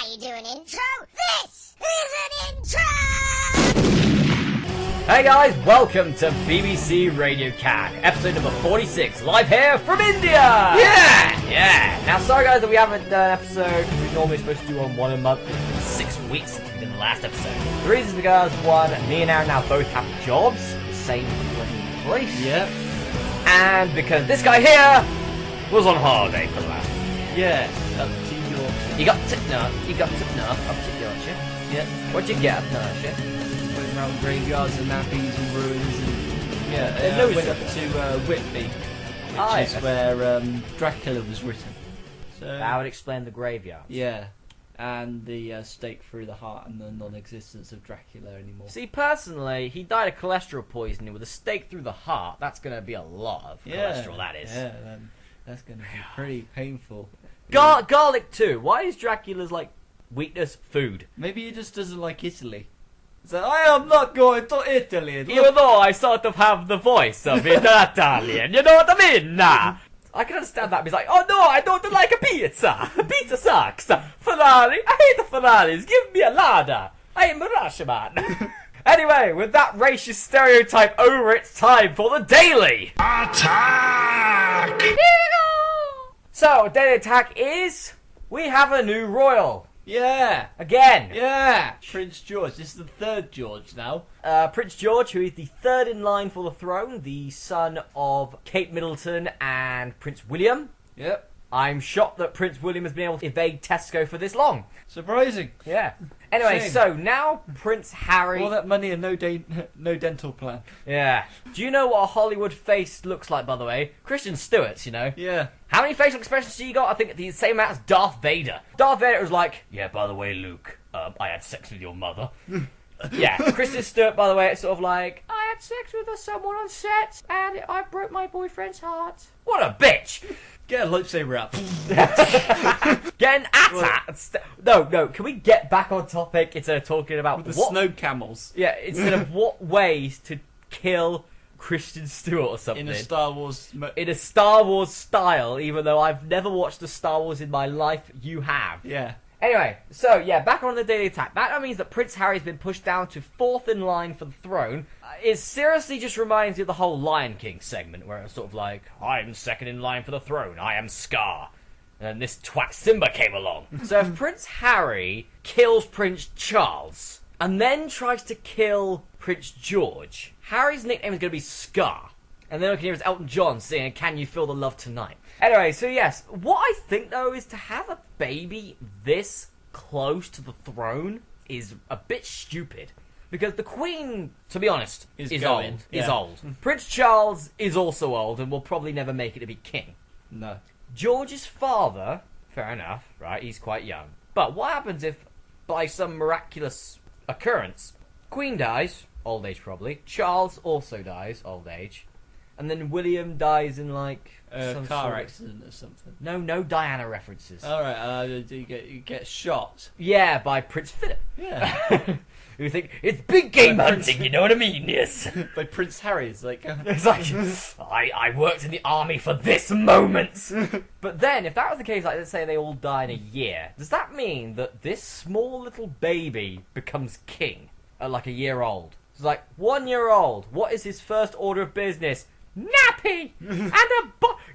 you do an intro? This is an intro! Hey guys, welcome to BBC Radio CAD, episode number 46, live here from India! Yeah! Now, sorry guys that we haven't done an episode. We're normally supposed to do one a month. It's been 6 weeks since we did the last episode. The reason is because, one, me and Aaron now both have jobs, the same place. Yep. And because this guy here was on holiday for the last week. Yes, up to Yorkshire. He got tipped enough up to Yorkshire. Yep. What'd you get up to Yorkshire? Went around graveyards and nappies and ruins and... Yeah, no, went up to Whitby, which is where Dracula was written. So, That would explain the graveyard. yeah, and the stake through the heart and the non-existence of Dracula anymore. See, personally, he died of cholesterol poisoning with a stake through the heart. That's going to be a lot of cholesterol, that is. Yeah, that's going to be pretty painful. Garlic too. Why is Dracula's, weakness food? Maybe he just doesn't like Italy. So, I am not going to Italy. Even though I sort of have the voice of an Italian, you know what I mean? Nah. I can understand that. He's like, oh no, I don't like a pizza. Pizza sucks. Ferrari, I hate the Ferraris. Give me a Lada. I am a Russian. Anyway, with that racist stereotype over, it's time for the Daily Attack. Here we go. So, Daily Attack is, we have a new royal. Yeah. Again. Yeah. Prince George. This is the third George now. Prince George, who is the third in line for the throne, the son of Kate Middleton and Prince William. Yep. I'm shocked that Prince William has been able to evade Tesco for this long. Surprising. Yeah. Anyway, Shame. so now Prince Harry... All that money and no dental plan. Yeah. Do you know what a Hollywood face looks like, by the way? Kristen Stewart's, you know. Yeah. How many facial expressions do you got? I think the same amount as Darth Vader. Darth Vader was like, yeah, by the way, Luke, I had sex with your mother. Yeah, Kristen Stewart, by the way, it's sort of like, I had sex with someone on set, and I broke my boyfriend's heart. What a bitch! Get a lightsaber out. Get an AT-AT. No, can we get back on topic instead of talking about With the snow camels. Yeah, instead of what ways to kill Kristen Stewart or something. In a Star Wars... In a Star Wars style, even though I've never watched a Star Wars in my life, you have. Yeah. Anyway, so yeah, back on the Daily Attack. That means that Prince Harry's been pushed down to 4th in line for the throne. It seriously just reminds me of the whole Lion King segment, where it's sort of like, I'm 2nd in line for the throne, I am Scar. And this twat Simba came along. So if Prince Harry kills Prince Charles, and then tries to kill Prince George, Harry's nickname is going to be Scar. And then we can hear it's Elton John singing, Can You Feel the Love Tonight? Anyway, so yes, what I think though is to have a baby this close to the throne is a bit stupid. Because the Queen, to be honest, is old. Prince Charles is also old and will probably never make it to be king. No. George's father, fair enough, right, he's quite young. But what happens if, by some miraculous occurrence, Queen dies, old age probably, Charles also dies, old age, and then William dies in some car accident or something. No Diana references. Alright, you get shot. Yeah, by Prince Philip. Yeah. You think, it's big game hunting, you know what I mean? Yes. By Prince Harry, it's like... It's like, I worked in the army for this moment. But then, if that was the case, let's say they all die in a year, does that mean that this small little baby becomes king at a year old? It's 1 year old. What is his first order of business? Nappy! And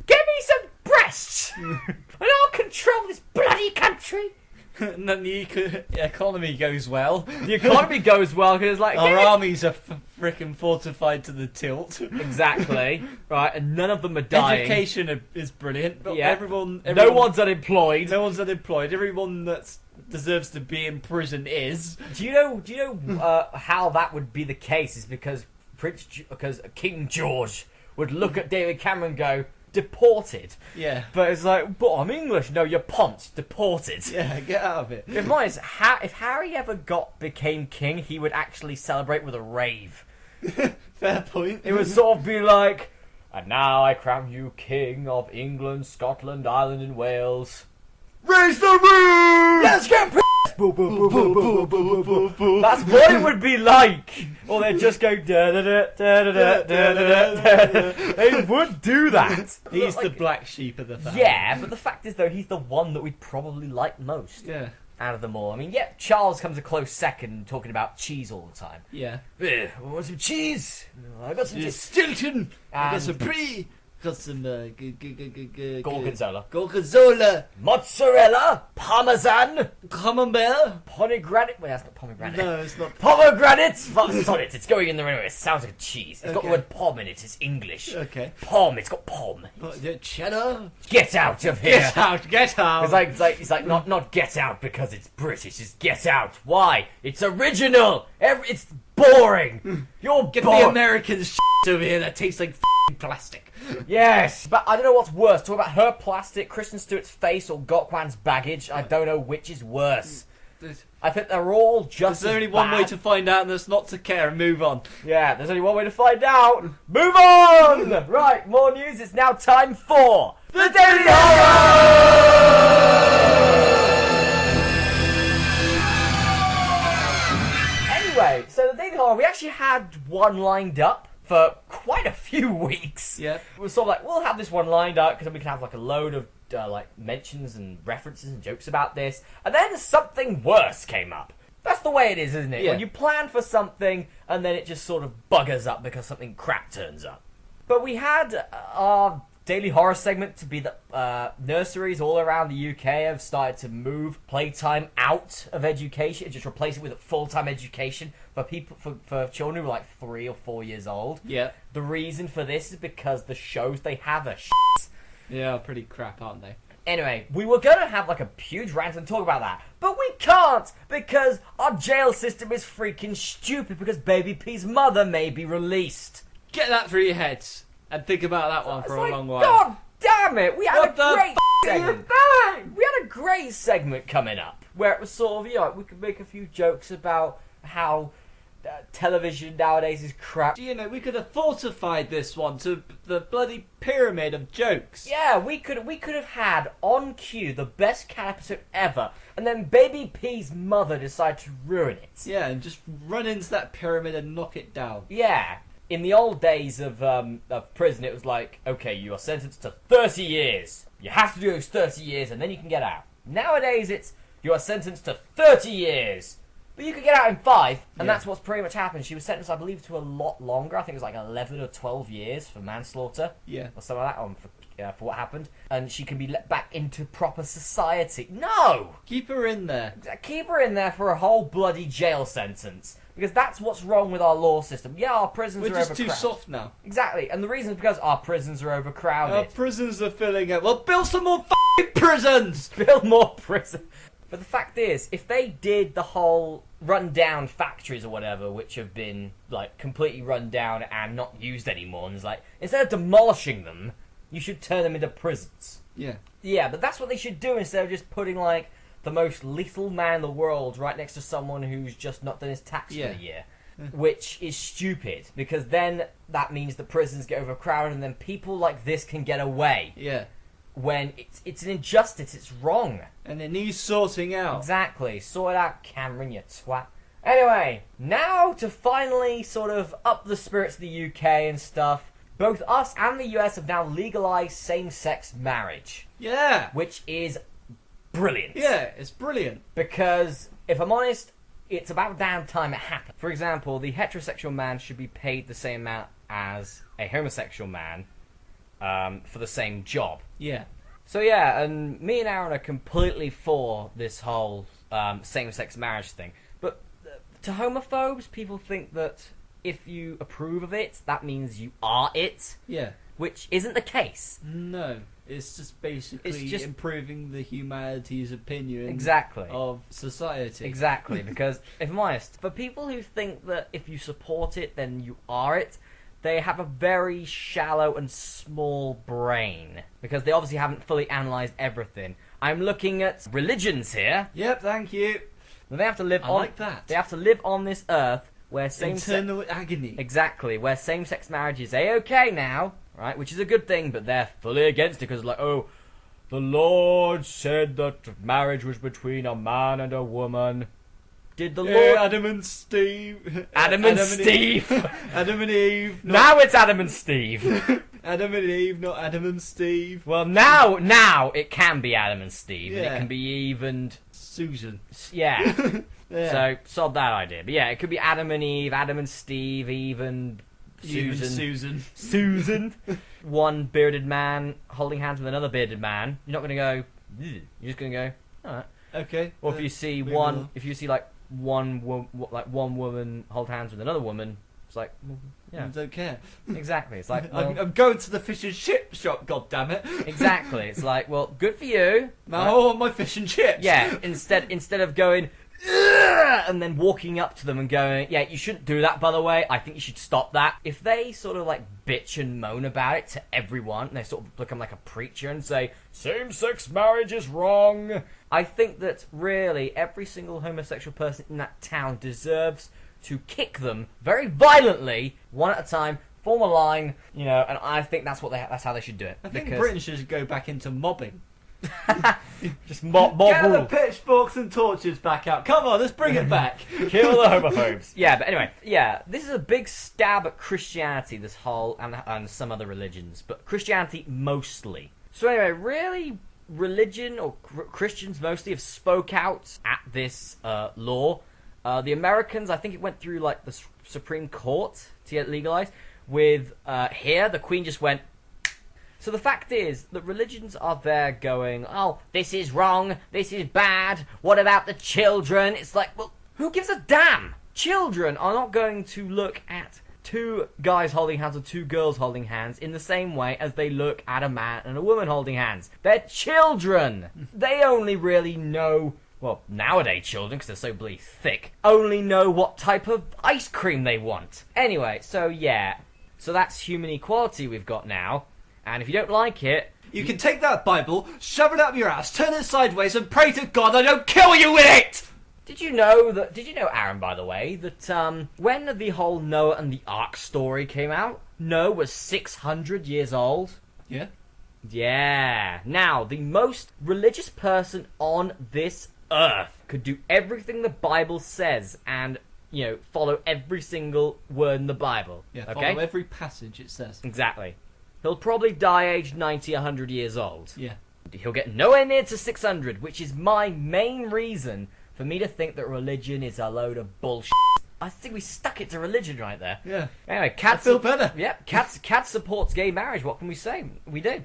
give me some breasts! And I'll control this bloody country! And then the economy goes well. The economy goes well because our armies are frickin' fortified to the tilt. Exactly. Right, and none of them are dying. Education is brilliant, but Yeah. everyone... No one's unemployed. No one's unemployed. Everyone that deserves to be in prison is. Do you know how that would be the case? Is because King George would look at David Cameron and go, deported. Yeah. But it's like, but I'm English. No, you're pumped. Deported. Yeah, get out of it. If if Harry ever became king, he would actually celebrate with a rave. Fair point. It would sort of be like, and now I crown you king of England, Scotland, Ireland, and Wales. Raise the roof! Let's get boo, boo, boo, boo, boo, boo, boo, boo. That's what it would be like. Or they'd just go da da da da da da da da. They would do that. He's the black sheep of the family. Yeah, but the fact is though, he's the one that we'd probably like most. Yeah. out of them all. I mean, yeah, Charles comes a close second, talking about cheese all the time. Yeah. Want some cheese? I got some cheese. Stilton. I got And- some brie. Got some Gorgonzola. Gorgonzola. Mozzarella, Parmesan, Camembert. pomegranate. Wait, that's not pomegranate. No, it's not. Pomegranate! Sorry, it's going in there anyway. It sounds like a cheese. It's got the Okay. word pom in it. It's English. Okay. Pom. It's got pom. Cheddar. Get out of here. Get out. Get out. It's like not get out because it's British. It's get out. Why? It's original. It's boring. You're Get boring. the American shit over here that tastes like f***ing plastic. Yes, but I don't know what's worse. Talk about her plastic, Kristen Stewart's face, or Gokwan's baggage. I don't know which is worse. I think they're all just. There's only as one way bad. to find out, and that's not to care and move on. Yeah, there's only one way to find out. Move on! Right, more news. It's now time for the Daily Horror! Anyway, so the Daily Horror, we actually had one lined up for quite a few weeks. Yeah. We were sort of like, we'll have this one lined up because then we can have like a load of like mentions and references and jokes about this. And then something worse came up. That's the way it is, isn't it? Yeah. When you plan for something and then it just sort of buggers up because something crap turns up. But we had our Daily Horror segment to be that nurseries all around the UK have started to move playtime out of education and just replace it with a full-time education for people for children who are like 3 or 4 years old. Yeah. The reason for this is because the shows they have are shit. Yeah, pretty crap, aren't they? Anyway, we were going to have like a huge rant and talk about that, but we can't because our jail system is freaking stupid because Baby P's mother may be released. Get that through your heads and think about that one for It's a long while. God damn it! We had What a the great f*** are you segment. We had a great segment coming up where it was sort of, you know, we could make a few jokes about how television nowadays is crap. You know, we could have fortified this one to the bloody pyramid of jokes. Yeah, we could have had on cue the best cat episode ever, and then Baby P's mother decided to ruin it. Yeah, and just run into that pyramid and knock it down. Yeah. In the old days of prison, it was like, okay, you are sentenced to 30 years. You have to do those 30 years, and then you can get out. Nowadays, it's, you are sentenced to 30 years. But you could get out in 5, and that's what's pretty much happened. She was sentenced, I believe, to a lot longer. I think it was like 11 or 12 years for manslaughter. Yeah. Or something like that for what happened. And she can be let back into proper society. No! Keep her in there. Keep her in there for a whole bloody jail sentence. Because that's what's wrong with our law system. Yeah, our prisons We're are just overcrowded. too soft now. Exactly. And the reason is because our prisons are overcrowded. Our prisons are filling up. Well, build some more f***ing prisons! Build more prisons. But the fact is, if they did the whole run-down factories or whatever, which have been, like, completely run down and not used anymore, and it's like, instead of demolishing them, you should turn them into prisons. Yeah. Yeah, but that's what they should do instead of just putting, like, the most lethal man in the world right next to someone who's just not done his tax for the year. Which is stupid, because then that means the prisons get overcrowded and then people like this can get away. Yeah. When it's an injustice, it's wrong. And it needs sorting out. Exactly. Sort it out, Cameron, you twat. Anyway, now to finally sort of up the spirits of the UK and stuff, both us and the US have now legalized same-sex marriage. Yeah. Which is brilliant. Yeah, it's brilliant. Because, if I'm honest, it's about damn time it happened. For example, the heterosexual man should be paid the same amount as a homosexual man for the same job. Yeah. So yeah, and me and Aaron are completely for this whole same-sex marriage thing. But to homophobes, people think that if you approve of it, that means you are it. Yeah. Which isn't the case. No. It's just basically improving the humanity's opinion Exactly. of society. Exactly, because if I'm honest, for people who think that if you support it, then you are it, they have a very shallow and small brain, because they obviously haven't fully analysed everything. I'm looking at religions here. Yep, thank you. They have to live I like that. They have to live on this earth where Internal agony. Exactly, where same-sex marriage is A-okay now, right? Which is a good thing, but they're fully against it because, like, oh, the Lord said that marriage was between a man and a woman. Did the Lord... Adam and Steve. Adam and Steve. Adam and Eve. Now it's Adam and Steve. Adam and Eve, not Adam and Steve. Well, now it can be Adam and Steve, and Yeah. it can be evened. Susan. Yeah. Yeah. So, sod that idea. But yeah, it could be Adam and Eve, Adam and Steve, even Susan. One bearded man holding hands with another bearded man. You're not going to go, "Ugh." You're just going to go, alright. Okay. Or if you see one woman hold hands with another woman, it's like, well, yeah. I don't care. Exactly. It's like, well, I'm going to the fish and chip shop, goddammit. exactly. It's like, well, good for you. Now I want my fish and chips. Yeah, instead of going, "Ugh," and then walking up to them and going, yeah, you shouldn't do that, by the way, I think you should stop that. If they sort of like bitch and moan about it to everyone, and they sort of become like a preacher and say, same-sex marriage is wrong, I think that really every single homosexual person in that town deserves to kick them very violently, one at a time, form a line, and I think that's how they should do it. I think Britain should go back into mobbing. Just mob Get rule. the pitchforks and torches back out. Come on, let's bring it back. Kill the homophobes. Yeah, but anyway, this is a big stab at Christianity, this whole, and some other religions, but Christianity mostly. So anyway, really, religion, or Christians mostly, have spoke out at this law. The Americans, I think it went through like the Supreme Court to get legalized. With here, the Queen just went. So the fact is that religions are there going, oh, this is wrong, this is bad, what about the children? It's like, well, who gives a damn? Children are not going to look at two guys holding hands or two girls holding hands in the same way as they look at a man and a woman holding hands. They're children. They only really know, well, nowadays children, because they're so bloody thick, only know what type of ice cream they want. Anyway, so yeah. So that's human equality we've got now. And if you don't like it, You can take that Bible, shove it up your ass, turn it sideways, and pray to God I don't kill you with it! Did you know, Aaron, by the way, that when the whole Noah and the Ark story came out, Noah was 600 years old? Yeah. Yeah. Now, the most religious person on this earth could do everything the Bible says and, follow every single word in the Bible. Yeah, okay? follow every passage it says. Exactly. He'll probably die aged 90, 100 years old. Yeah. He'll get nowhere near to 600, which is my main reason for me to think that religion is a load of bullshit. I think we stuck it to religion right there. Yeah. Anyway, I feel better. Yep, Cat supports gay marriage. What can we say? We do.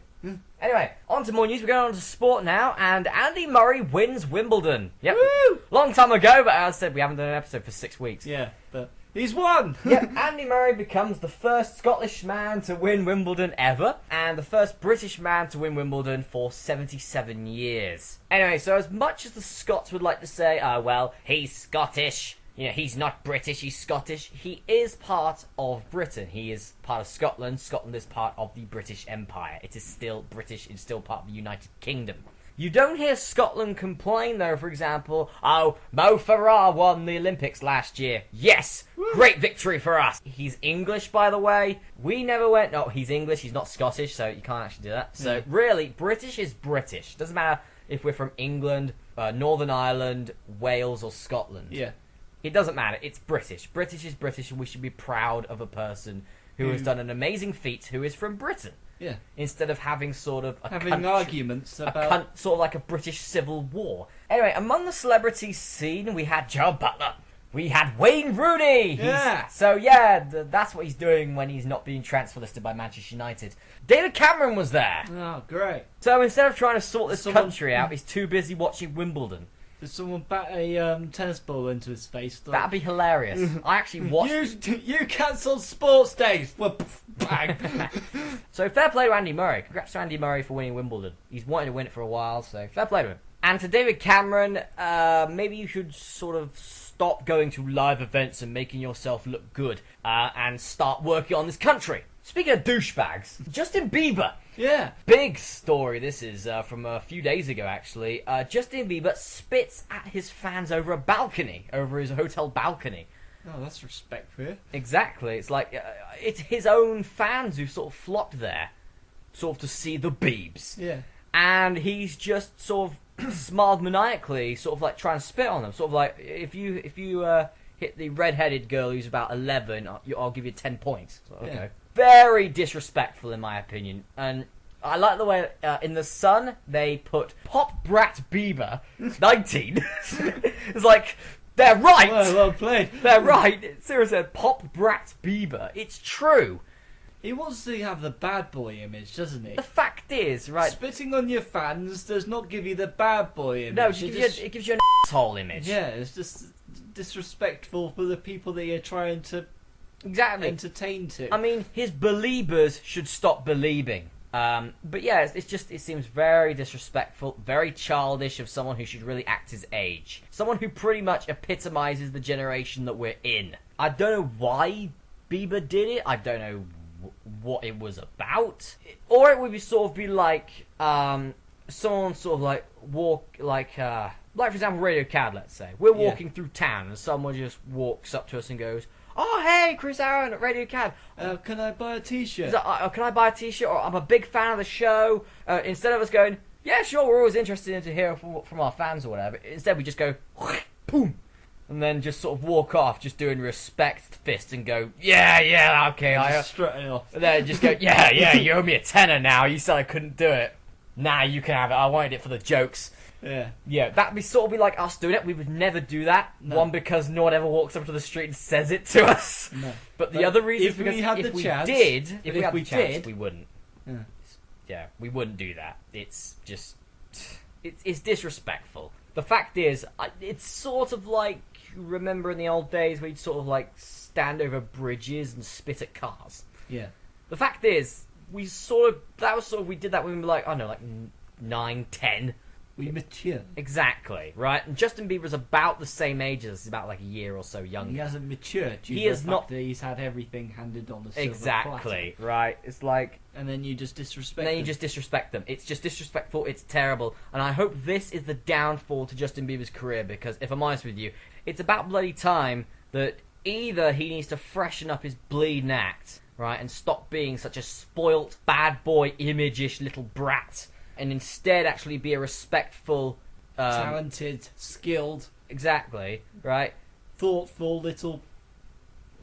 Anyway, on to more news. We're going on to sport now, and Andy Murray wins Wimbledon. Yep. Woo! Long time ago, but as I said, we haven't done an episode for 6 weeks. Yeah, but he's won! Yep, Andy Murray becomes the first Scottish man to win Wimbledon ever, and the first British man to win Wimbledon for 77 years. Anyway, so as much as the Scots would like to say, oh, well, he's Scottish, he's not British, he's Scottish, he is part of Britain. He is part of Scotland. Scotland is part of the British Empire. It is still British, it's still part of the United Kingdom. You don't hear Scotland complain, though, for example, oh, Mo Farah won the Olympics last year. Yes! Great victory for us! He's English, by the way. We never went, no, he's English, he's not Scottish, so you can't actually do that. So, really, British is British. Doesn't matter if we're from England, Northern Ireland, Wales, or Scotland. Yeah. It doesn't matter, it's British. British is British, and we should be proud of a person who has done an amazing feat who is from Britain. Yeah. Instead of having sort of arguments about sort of like a British Civil War. Anyway, among the celebrity scene, we had Joe Butler. We had Wayne Rooney. Yeah. That's what he's doing when he's not being transfer listed by Manchester United. David Cameron was there. Oh, great. So instead of trying to sort this country out, he's too busy watching Wimbledon. Did someone bat a tennis ball into his face? Like, That'd be hilarious. I actually watched... You cancelled sports days! Well, bang! So fair play to Andy Murray. Congrats to Andy Murray for winning Wimbledon. He's wanted to win it for a while, so fair play to him. And to David Cameron, maybe you should sort of stop going to live events and making yourself look good, and start working on this country. Speaking of douchebags, Justin Bieber. Yeah. Big story this is, from a few days ago, actually. Justin Bieber spits at his fans over a balcony, over his hotel balcony. Oh, that's respect for you. Exactly. It's like, it's his own fans who sort of flocked there, sort of to see the Biebs. Yeah. And he's just sort of smiled maniacally, sort of like trying to spit on them. Sort of like, if you hit the red-headed girl who's about 11, I'll give you 10 points. So, okay. Yeah. very disrespectful in my opinion. And I like the way in The Sun they put Pop Brat Bieber 19. It's like, they're right. Well played. They're right. It seriously said Pop Brat Bieber. It's true. He wants to have the bad boy image, doesn't he? The fact is, right? Spitting on your fans does not give you the bad boy image. No, it gives you an asshole image. Yeah, it's just disrespectful for the people that you're trying to entertain to. I mean, his believers should stop believing. But yeah, it seems very disrespectful, very childish of someone who should really act his age. Someone who pretty much epitomizes the generation that we're in. I don't know why Bieber did it. I don't know what it was about. Or it would be like, someone sort of like walk, like for example, Radio CAD, let's say. We're walking through town and someone just walks up to us and goes, "Oh, hey, Chris Aaron at Radio CAD. Can I buy a t-shirt? Can I buy a t-shirt? Or I'm a big fan of the show." Instead of us going, "Yeah, sure, we're always interested to hear from our fans or whatever," instead we just go, boom, and then just sort of walk off, just doing respect fist and go, yeah, okay. Just strutting off. And then just go, yeah, you owe me a tenner now. You said I couldn't do it. Nah, you can have it. I wanted it for the jokes. Yeah, that'd be like us doing it. We would never do that. No. One, because no one ever walks up to the street and says it to us. No. But the other reason is if because we had if the we chance, did, if we we chance, did, we wouldn't. Yeah. We wouldn't do that. It's just, it's disrespectful. The fact is, it's sort of like, remember in the old days where you'd sort of like stand over bridges and spit at cars. Yeah. The fact is, we did that when we were like, I don't know, like 9, 10. We mature. Exactly, right? And Justin Bieber's about the same age as us, about like a year or so younger. He hasn't matured. He is not. That he's had everything handed on the silver Exactly, platter. right? It's like, and then you just disrespect. them. It's just disrespectful. It's terrible. And I hope this is the downfall to Justin Bieber's career, because if I'm honest with you, it's about bloody time that either he needs to freshen up his bleeding act, right, and stop being such a spoilt, bad boy, image-ish little brat, and instead actually be a respectful, talented, skilled, exactly, right, thoughtful little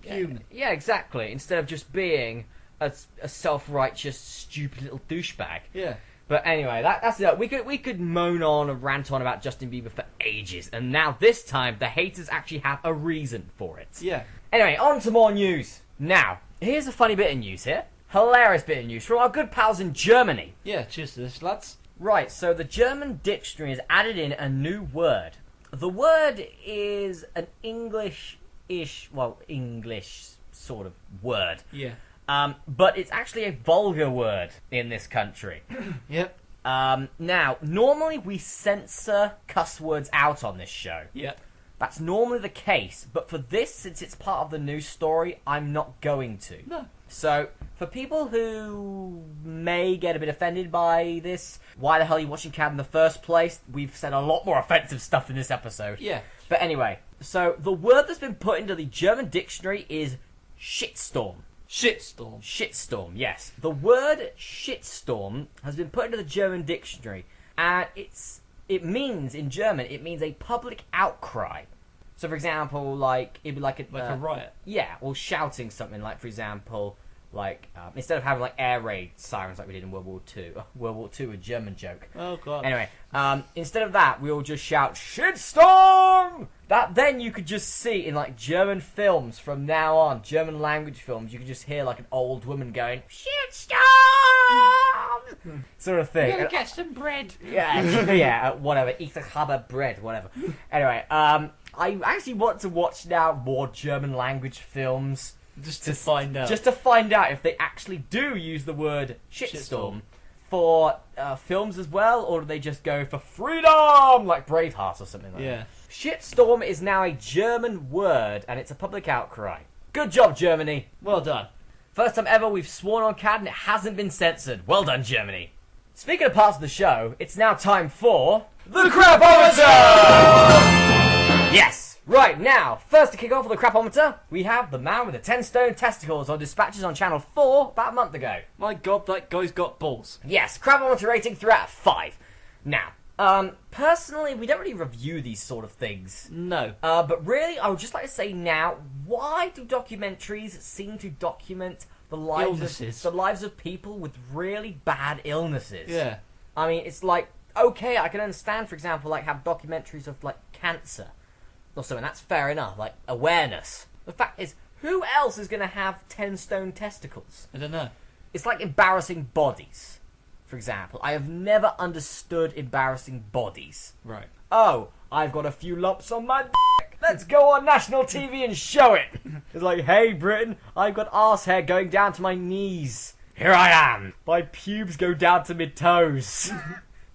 human. Yeah, exactly. Instead of just being a self-righteous, stupid little douchebag. Yeah. But anyway, that's it. We could moan on and rant on about Justin Bieber for ages, and now this time the haters actually have a reason for it. Yeah. Anyway, on to more news. Now, here's a funny bit of news here. Hilarious bit of news from our good pals in Germany. Yeah, cheers to this, lads. Right, so the German dictionary has added in a new word. The word is an English sort of word. Yeah. But it's actually a vulgar word in this country. Yep. Now, normally we censor cuss words out on this show. Yep. That's normally the case, but for this, since it's part of the news story, I'm not going to. No. So, for people who may get a bit offended by this, why the hell are you watching CAD in the first place? We've said a lot more offensive stuff in this episode. Yeah. But anyway, so the word that's been put into the German dictionary is shitstorm. Shitstorm. Shitstorm, yes. The word shitstorm has been put into the German dictionary, and it means, in German, it means a public outcry. So, for example, like, it'd be like a riot. Yeah, or shouting something, like, for example, like, instead of having, like, air raid sirens like we did in World War II. World War II, a German joke. Oh, God. Anyway, instead of that, we all just shout, shitstorm! That then you could just see in, like, German films from now on, German language films, you could just hear, like, an old woman going, shitstorm! Sort of thing. Gonna get some bread. Yeah, whatever. Ich habe bread, whatever. Anyway, I actually want to watch now more German language films. Just to find out. Just to find out if they actually do use the word shitstorm for films as well, or do they just go for freedom, like Braveheart or something like that. Shitstorm is now a German word, and it's a public outcry. Good job, Germany. Well done. First time ever we've sworn on CAD and it hasn't been censored. Well done, Germany. Speaking of parts of the show, it's now time for the Crapometer! Yes! Right, now, first to kick off with the Crapometer, we have the man with the 10-stone testicles on Dispatches on Channel 4 about a month ago. My God, that guy's got balls. Yes, Crapometer rating 3 out of 5. Now, personally, we don't really review these sort of things. No. But really, I would just like to say now, why do documentaries seem to document the lives of people with really bad illnesses. Yeah. I mean, it's like, okay, I can understand, for example, like, have documentaries of, like, cancer or something. That's fair enough, like, awareness. The fact is, who else is going to have 10 stone testicles? I don't know. It's like embarrassing bodies, for example. I have never understood embarrassing bodies. Right. Oh, I've got a few lumps on my dick. Let's go on national TV and show it. It's like, hey, Britain, I've got arse hair going down to my knees. Here I am. My pubes go down to my toes.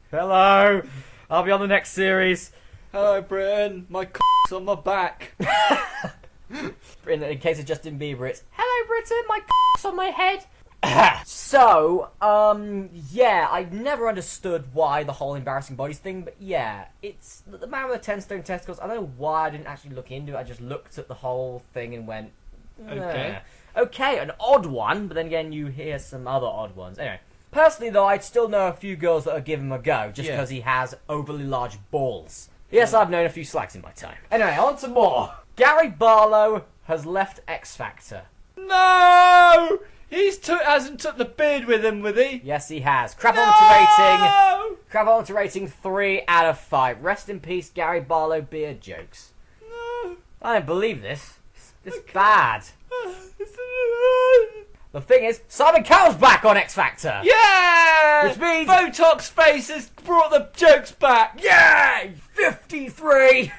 Hello. I'll be on the next series. Hello, Britain. My cock's on my back. In case of Justin Bieber, it's, hello, Britain, my cock's on my head. So, yeah, I never understood why the whole embarrassing bodies thing, but yeah, it's the man with the 10 stone testicles. I don't know why I didn't actually look into it. I just looked at the whole thing and went, Okay. Okay, an odd one, but then again, you hear some other odd ones. Anyway, personally, though, I'd still know a few girls that would give him a go, just because he has overly large balls. Yes, I've known a few slags in my time. Anyway, on to more. Gary Barlow has left X Factor. No! Hasn't took the beard with him, with he? Yes, he has. Crapometer rating 3 out of 5. Rest in peace, Gary Barlow beard jokes. No. I don't believe this. This is bad. The thing is, Simon Cowell's back on X Factor. Yeah! Which means Botox face has brought the jokes back. Yeah! 53!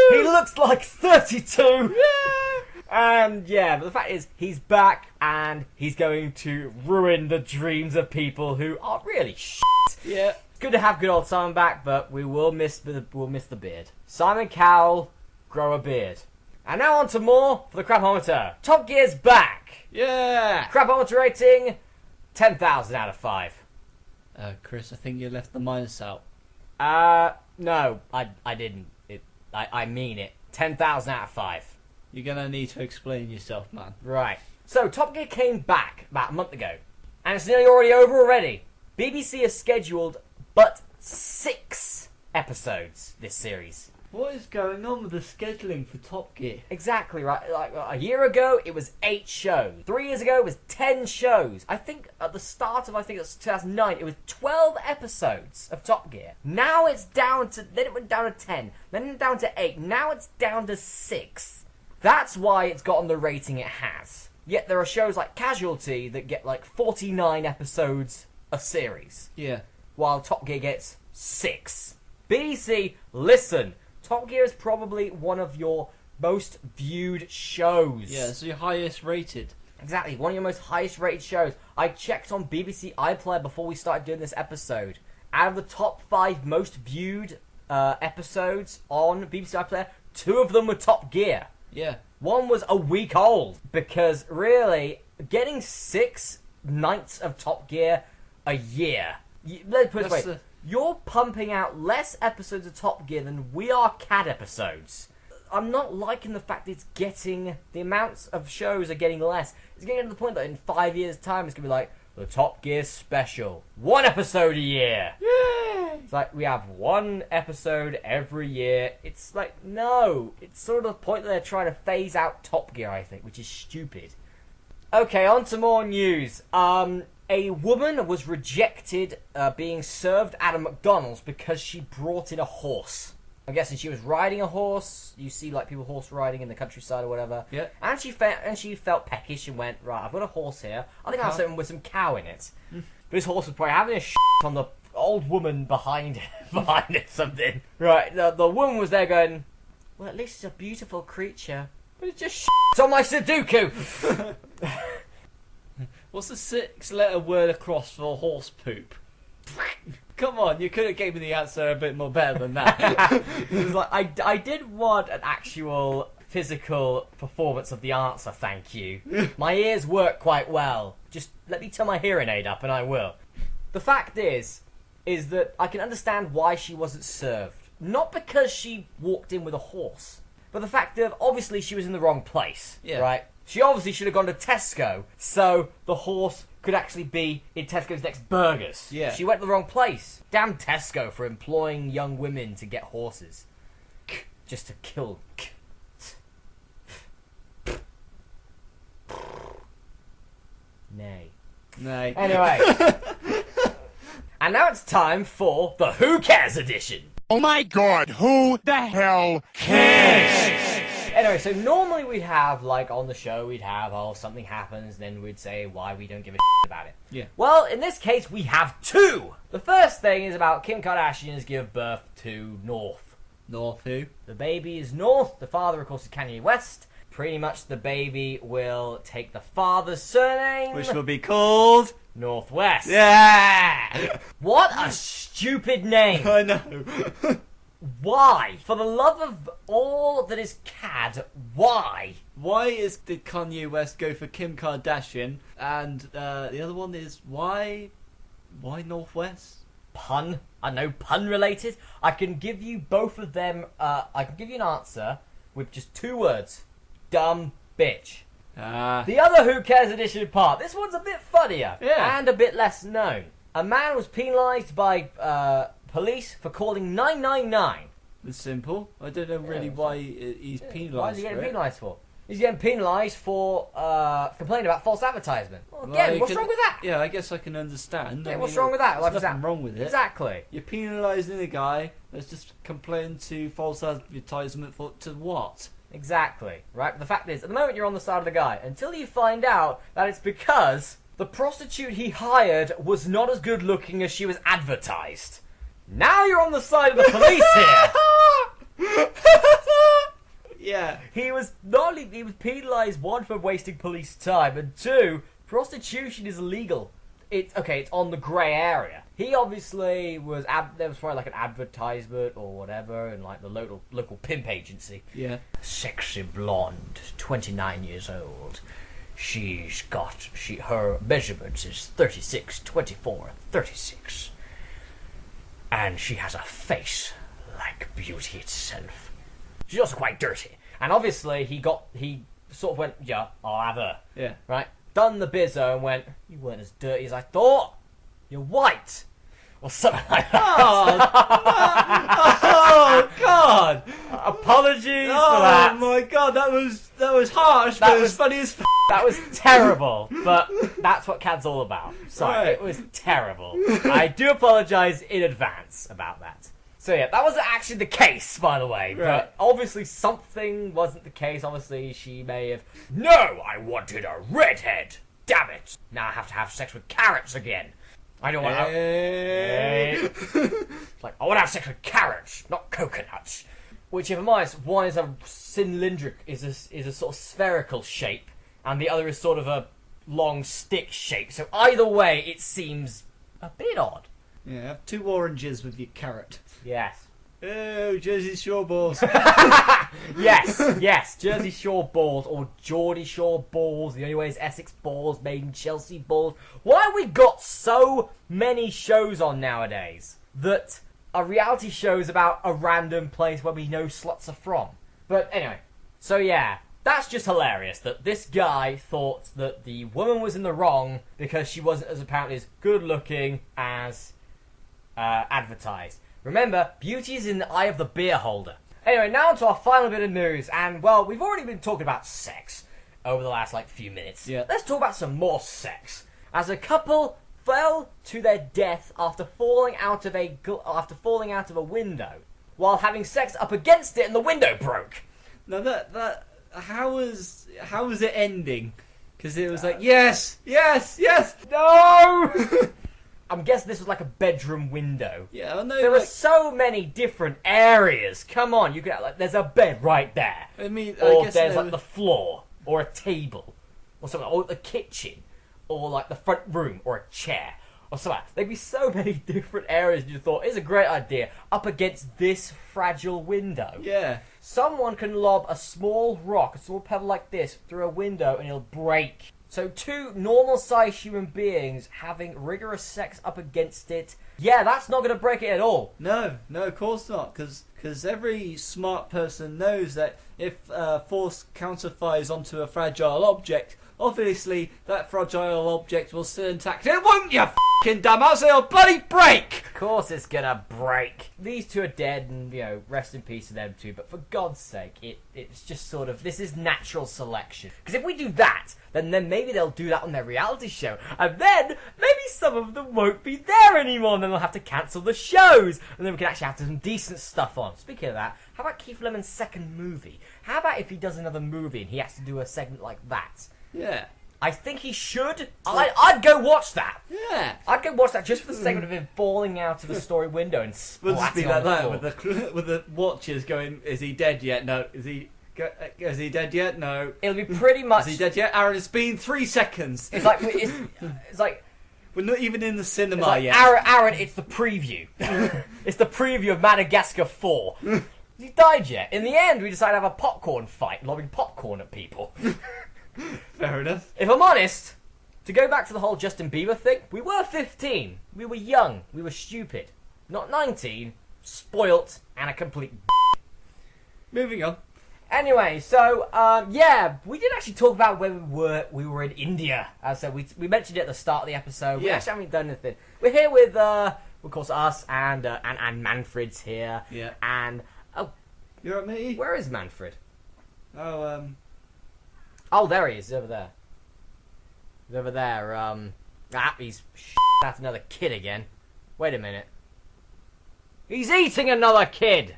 He looks like 32! Yeah! And yeah, but the fact is, he's back and he's going to ruin the dreams of people who are really shit. Yeah. It's good to have good old Simon back, but we'll miss the beard. Simon Cowell, grow a beard. And now on to more for the Crapometer. Top Gear's back. Yeah! Crapometer rating 10,000 out of 5. Chris, I think you left the minus out. No, I didn't. I mean it. 10,000 out of 5. You're gonna need to explain yourself, man. Right. So, Top Gear came back about a month ago. And it's nearly already over. BBC has scheduled but 6 episodes this series. What is going on with the scheduling for Top Gear? Exactly, right. Like, a year ago, it was 8 shows. 3 years ago, it was 10 shows. I think at the start of, 2009, it was 12 episodes of Top Gear. Now it's down to, then it went down to 10, then it went down to 8, now it's down to 6. That's why it's gotten the rating it has. Yet there are shows like Casualty that get like 49 episodes a series. Yeah. While Top Gear gets 6. BBC, listen. Top Gear is probably one of your most viewed shows. Yeah, it's your highest rated. Exactly, one of your most highest rated shows. I checked on BBC iPlayer before we started doing this episode. Out of the top 5 most viewed episodes on BBC iPlayer, 2 of them were Top Gear. Yeah. One was a week old. Because really, getting 6 nights of Top Gear a year. Let's put it this way. You're pumping out less episodes of Top Gear than we are CAD episodes. I'm not liking the fact that it's getting... The amounts of shows are getting less. It's getting to the point that in 5 years' time it's going to be like, the Top Gear special. 1 episode a year. Yeah. It's like, we have 1 episode every year. It's like, no. It's sort of the point that they're trying to phase out Top Gear, I think, which is stupid. Okay, on to more news. A woman was rejected being served at a McDonald's because she brought in a horse. I'm guessing she was riding a horse. You see, like, people horse riding in the countryside or whatever. Yeah. And she felt peckish and went, right, I've got a horse here. I think I'll have something with some cow in it. But this horse was probably having a shit on the old woman behind it, something. Right, the woman was there going, well, at least it's a beautiful creature. But it's just shit on my Sudoku. What's the 6-letter word across for horse poop? Come on, you could have gave me the answer a bit more better than that. It was like, I did want an actual physical performance of the answer, thank you. My ears work quite well. Just let me turn my hearing aid up and I will. The fact is that I can understand why she wasn't served. Not because she walked in with a horse, but the fact that obviously she was in the wrong place, right? She obviously should have gone to Tesco, so the horse could actually be in Tesco's next burgers. Yeah. She went to the wrong place. Damn Tesco for employing young women to get horses. Just to kill. Nay. Nay. Anyway. And now it's time for the Who Cares edition. Oh my god, who the hell cares? Anyway, so normally we'd have, like, on the show, we'd have, oh, something happens, then we'd say why we don't give a about it. Yeah. Well, in this case, we have two. The first thing is about Kim Kardashian's give birth to North. North who? The baby is North. The father, of course, is Kanye West. Pretty much the baby will take the father's surname. Which will be called... Northwest. Yeah! What a stupid name. I know. Why? For the love of all that is CAD, why? Did Kanye West go for Kim Kardashian? And the other one is why Northwest? Pun? I know, pun related. I can give you both of them. I can give you an answer with just two words: dumb bitch. The other Who Cares edition part. This one's a bit funnier and a bit less known. A man was penalised by police for calling 999. It's simple. I don't know really why he's penalised. Why is he getting penalised for? He's getting penalised for complaining about false advertisement. Well, again, what's wrong with that? Yeah, I guess I can understand. Yeah, what's wrong with that? There's nothing wrong with it. Exactly. You're penalising a guy that's just complaining to false advertisement to what? Exactly. Right? But the fact is, at the moment you're on the side of the guy, until you find out that it's because the prostitute he hired was not as good looking as she was advertised. Now you're on the side of the police here. Yeah. He was penalised, one, for wasting police time, and two, prostitution is illegal. It's on the grey area. He obviously was there was probably like an advertisement or whatever in like the local pimp agency. Yeah. Sexy blonde, 29 years old. Her measurements is 36, 24, 36. And she has a face like beauty itself. She's also quite dirty. And obviously he sort of went, yeah, I'll have her. Yeah. Right? Done the bizzo and went, you weren't as dirty as I thought. You're white. Or something like that. Oh God! Apologies for that. Oh my God, that was harsh, but it was funny as f***. That was terrible, but that's what CAD's all about. Sorry, Right. It was terrible. I do apologise in advance about that. So yeah, that wasn't actually the case, by the way. Right. But obviously something wasn't the case. Obviously she may have... No, I wanted a redhead. Damn it. Now I have to have sex with carrots again. I don't want to... It's like, I want to have sex with carrots, not coconuts. Which, if I'm honest, one is a cylindric, is a sort of spherical shape, and the other is sort of a long stick shape. So either way, it seems a bit odd. Yeah, have 2 oranges with your carrot. Yes. Oh, Jersey Shore balls. Yes. Jersey Shore balls or Geordie Shore balls. The only way is Essex balls, made in Chelsea balls. Why have we got so many shows on nowadays that are reality shows about a random place where we know sluts are from? But anyway, so yeah, that's just hilarious that this guy thought that the woman was in the wrong because she wasn't as apparently as good looking as advertised. Remember, beauty is in the eye of the beer holder. Anyway, now to our final bit of news, and well, we've already been talking about sex over the last few minutes. Yeah. Let's talk about some more sex. As a couple fell to their death after falling out of a window while having sex up against it, and the window broke. Now that how was it ending? Because it was like yes. No. I'm guessing this was like a bedroom window. Yeah, I know. There are so many different areas. Come on, you could there's a bed right there. I mean, Or I guess there's the floor, or a table, or something, or the kitchen, or like the front room, or a chair, or something. There'd be so many different areas you thought, it's a great idea, up against this fragile window. Yeah. Someone can lob a small rock, a small pebble like this, through a window and it'll break. So 2 normal-sized human beings having rigorous sex up against it, yeah, that's not going to break it at all. No, of course not. Because every smart person knows that if force counterfires onto a fragile object, obviously that fragile object will stay intact. It won't, you f***ing dumbass! It'll bloody break! Of course it's gonna break. These two are dead, and, you know, rest in peace to them too, but for God's sake, it's just sort of, this is natural selection. Because if we do that, then maybe they'll do that on their reality show, and then maybe some of them won't be there anymore, and then they'll have to cancel the shows, and then we can actually have some decent stuff on. Speaking of that, how about Keith Lemon's second movie? How about if he does another movie and he has to do a segment like that? Yeah. I think he should. I'd go watch that. Yeah. I'd go watch that just for the segment of him falling out of the story window and We'll just be splatting like on the that floor. with the watchers going, is he dead yet? No. Is he dead yet? No. It'll be pretty much. Is he dead yet? Aaron, it's been 3 seconds. It's like We're not even in the cinema it's like yet. Aaron, it's the preview. It's the preview of Madagascar 4. Has he died yet? In the end, we decided to have a popcorn fight, lobbing popcorn at people. Fair enough. If I'm honest, to go back to the whole Justin Bieber thing, we were 15. We were young. We were stupid. Not 19. Spoilt and a complete. Moving on. Anyway, so, yeah, we did actually talk about where we were. We were in India. As I said, we mentioned it at the start of the episode. We Yeah. actually haven't done anything. We're here with, of course, us and Manfred's here. Yeah. And, You're right, matey? where is Manfred? Oh, Oh, there he is. He's over there. He's over there. He's at another kid again. Wait a minute. He's eating another kid.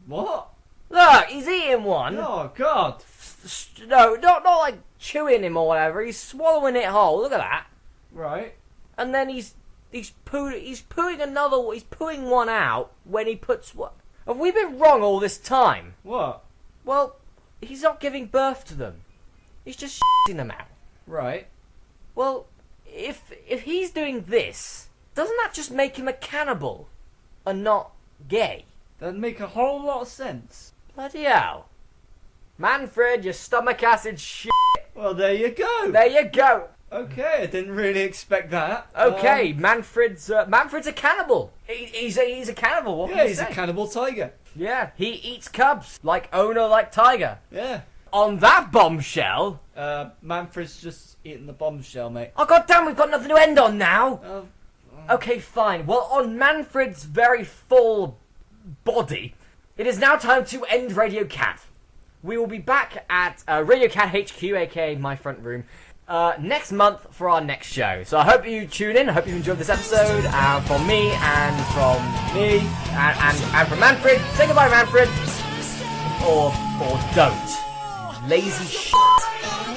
what? Look, he's eating one. Oh, God. No, not like chewing him or whatever. He's swallowing it whole. Look at that. Right. And then he's pooing one out when he puts what? Have we been wrong all this time? What? Well, he's not giving birth to them. He's just shitting them out. Right. Well, if he's doing this, doesn't that just make him a cannibal and not gay? That'd make a whole lot of sense. Bloody hell. Manfred, your stomach acid shit. Well, there you go. There you go. Okay, I didn't really expect that. Okay, Manfred's a cannibal. He's a cannibal. What Yeah, can you he's say? a cannibal tiger. Yeah, he eats cubs like Owner, like Tiger. Yeah. On that bombshell. Manfred's just eating the bombshell, mate. Oh goddamn, we've got nothing to end on now. Oh, Okay, fine. Well, on Manfred's very full body, it is now time to end Radio CAD. We will be back at Radio CAD HQ, aka my front room, next month for our next show. So I hope you tune in. I hope you enjoyed this episode. From me and from me and from Manfred. Say goodbye, Manfred. Or don't. Lazy shit.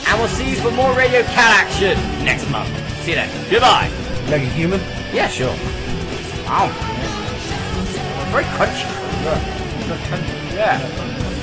And we'll see you for more Radio CAD action next month. See you then. Goodbye. like a human? Yeah, sure. Wow. Very crunchy. Yeah. Yeah.